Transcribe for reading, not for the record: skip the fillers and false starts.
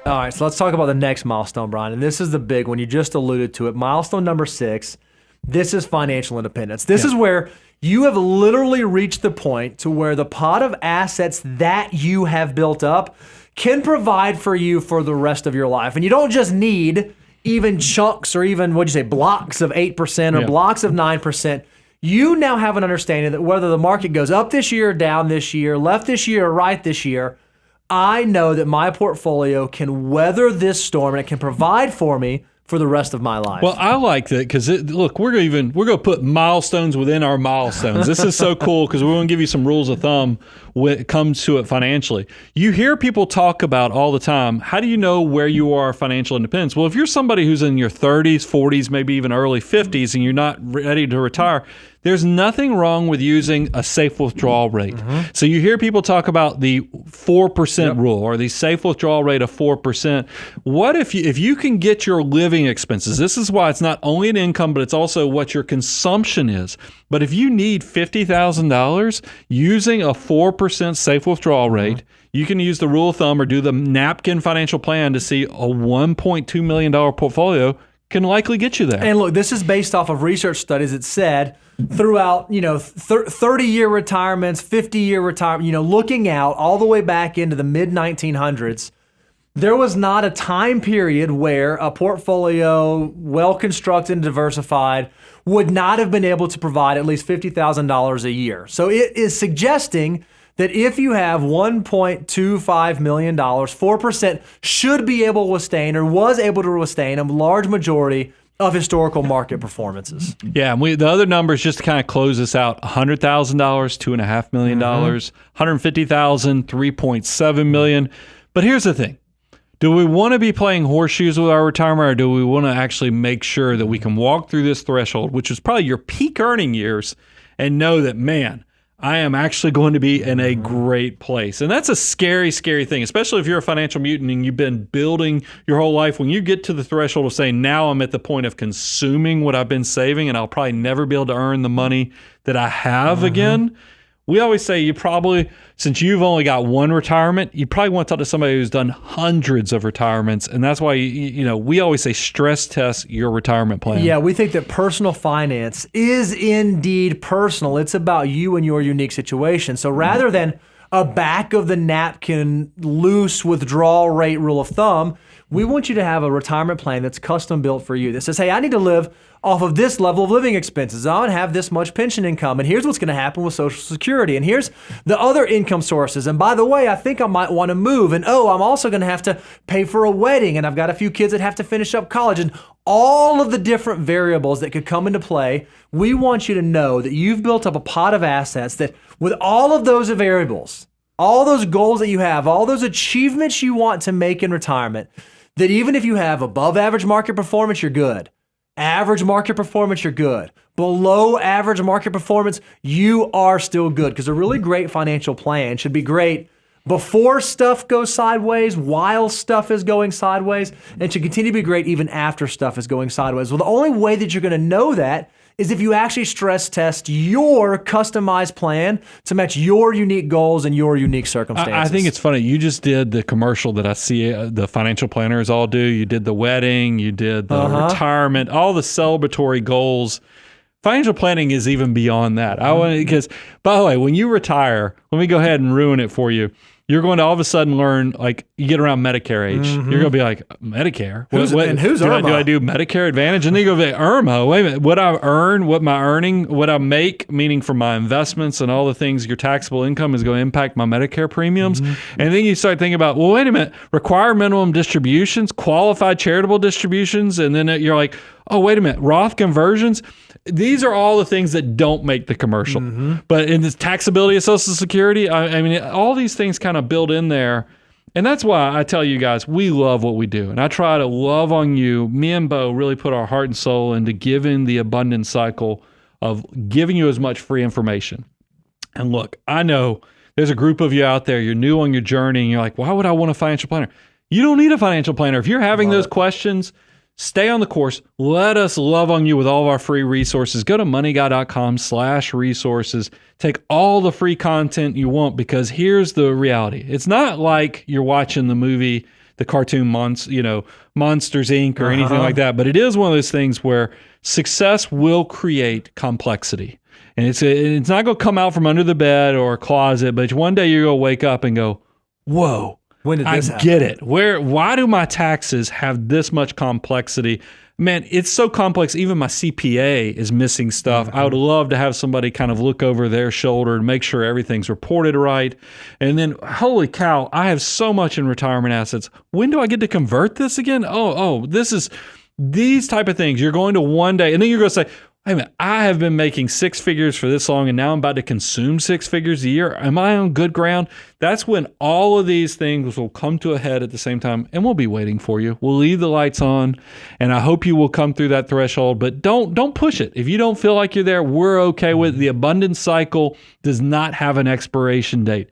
All right, so let's talk about the next milestone, Brian. And this is the big one. You just alluded to it. Milestone number 6. This is financial independence. This is where you have literally reached the point to where the pot of assets that you have built up can provide for you for the rest of your life. And you don't just need even chunks or even, what'd you say, blocks of 8% or blocks of 9%. You now have an understanding that whether the market goes up this year or down this year, left this year or right this year, I know that my portfolio can weather this storm and it can provide for me for the rest of my life. Well, I like that because look, we're going to put milestones within our milestones. This is so cool because we're going to give you some rules of thumb when it comes to it financially. You hear people talk about all the time, how do you know where you are financial independence? Well, if you're somebody who's in your 30s, 40s, maybe even early 50s, and you're not ready to retire, there's nothing wrong with using a safe withdrawal rate. So you hear people talk about the 4% rule or the safe withdrawal rate of 4%. What if you can get your living expenses? This is why it's not only an income, but it's also what your consumption is. But if you need $50,000 using a 4% safe withdrawal rate, you can use the rule of thumb or do the napkin financial plan to see a $1.2 million portfolio can likely get you there. And look, this is based off of research studies that said throughout, 30-year retirements, 50-year retirement, looking out all the way back into the mid-1900s, there was not a time period where a portfolio, well-constructed and diversified, would not have been able to provide at least $50,000 a year. So it is suggesting that if you have $1.25 million, 4% should be able to withstand or was able to withstand a large majority of historical market performances. Yeah, and the other numbers just to kind of close this out: $100,000, $2.5 million, $150,000, $3.7 million. But here's the thing. Do we want to be playing horseshoes with our retirement, or do we want to actually make sure that we can walk through this threshold, which is probably your peak earning years, and know that, man, I am actually going to be in a great place? And that's a scary, scary thing, especially if you're a financial mutant and you've been building your whole life. When you get to the threshold of saying, now I'm at the point of consuming what I've been saving and I'll probably never be able to earn the money that I have again. We always say you probably, since you've only got one retirement, you probably want to talk to somebody who's done hundreds of retirements. And that's why, we always say stress test your retirement plan. Yeah, we think that personal finance is indeed personal. It's about you and your unique situation. So rather than a back of the napkin loose withdrawal rate rule of thumb, we want you to have a retirement plan that's custom built for you that says, hey, I need to live off of this level of living expenses. I'm going to have this much pension income. And here's what's going to happen with Social Security. And here's the other income sources. And by the way, I think I might want to move. And I'm also going to have to pay for a wedding. And I've got a few kids that have to finish up college. And all of the different variables that could come into play, we want you to know that you've built up a pot of assets that with all of those variables, all those goals that you have, all those achievements you want to make in retirement, that even if you have above average market performance, you're good. Average market performance, you're good. Below average market performance, you are still good. Because a really great financial plan should be great before stuff goes sideways, while stuff is going sideways, and should continue to be great even after stuff is going sideways. Well, the only way that you're going to know that is if you actually stress test your customized plan to match your unique goals and your unique circumstances. I think it's funny. You just did the commercial that I see the financial planners all do. You did the wedding, you did the retirement, all the celebratory goals. Financial planning is even beyond that. Because, by the way, when you retire, let me go ahead and ruin it for you. You're going to all of a sudden learn, like, you get around Medicare age. You're going to be like, Medicare? Who's Irma? Do I do Medicare Advantage? And then you go, Irma, wait a minute. What I earn, what my earning, what I make, meaning from my investments and all the things, your taxable income is going to impact my Medicare premiums. And then you start thinking about, well, wait a minute, required minimum distributions, qualified charitable distributions. And then you're like, oh, wait a minute, Roth conversions. These are all the things that don't make the commercial. But in the taxability of Social Security, I mean, all these things kind of build in there. And that's why I tell you guys, we love what we do. And I try to love on you. Me and Bo really put our heart and soul into giving the abundance cycle of giving you as much free information. And look, I know there's a group of you out there, you're new on your journey, and you're like, why would I want a financial planner? You don't need a financial planner. If you're having those questions, stay on the course. Let us love on you with all of our free resources. Go to moneyguy.com/resources. Take all the free content you want, because here's the reality. It's not like you're watching the movie the cartoon Monsters Inc. or anything like that. But it is one of those things where success will create complexity. And it's not going to come out from under the bed or a closet, but one day you're going to wake up and go, whoa, when did this happen? Get it. Why do my taxes have this much complexity? Man, it's so complex. Even my CPA is missing stuff. I would love to have somebody kind of look over their shoulder and make sure everything's reported right. And then, holy cow, I have so much in retirement assets. When do I get to convert this again? This is these type of things. You're going to one day, and then you're going to say, hey man, I have been making six figures for this long and now I'm about to consume six figures a year. Am I on good ground? That's when all of these things will come to a head at the same time, and we'll be waiting for you. We'll leave the lights on, and I hope you will come through that threshold, but don't push it. If you don't feel like you're there, we're okay with it. The abundance cycle does not have an expiration date.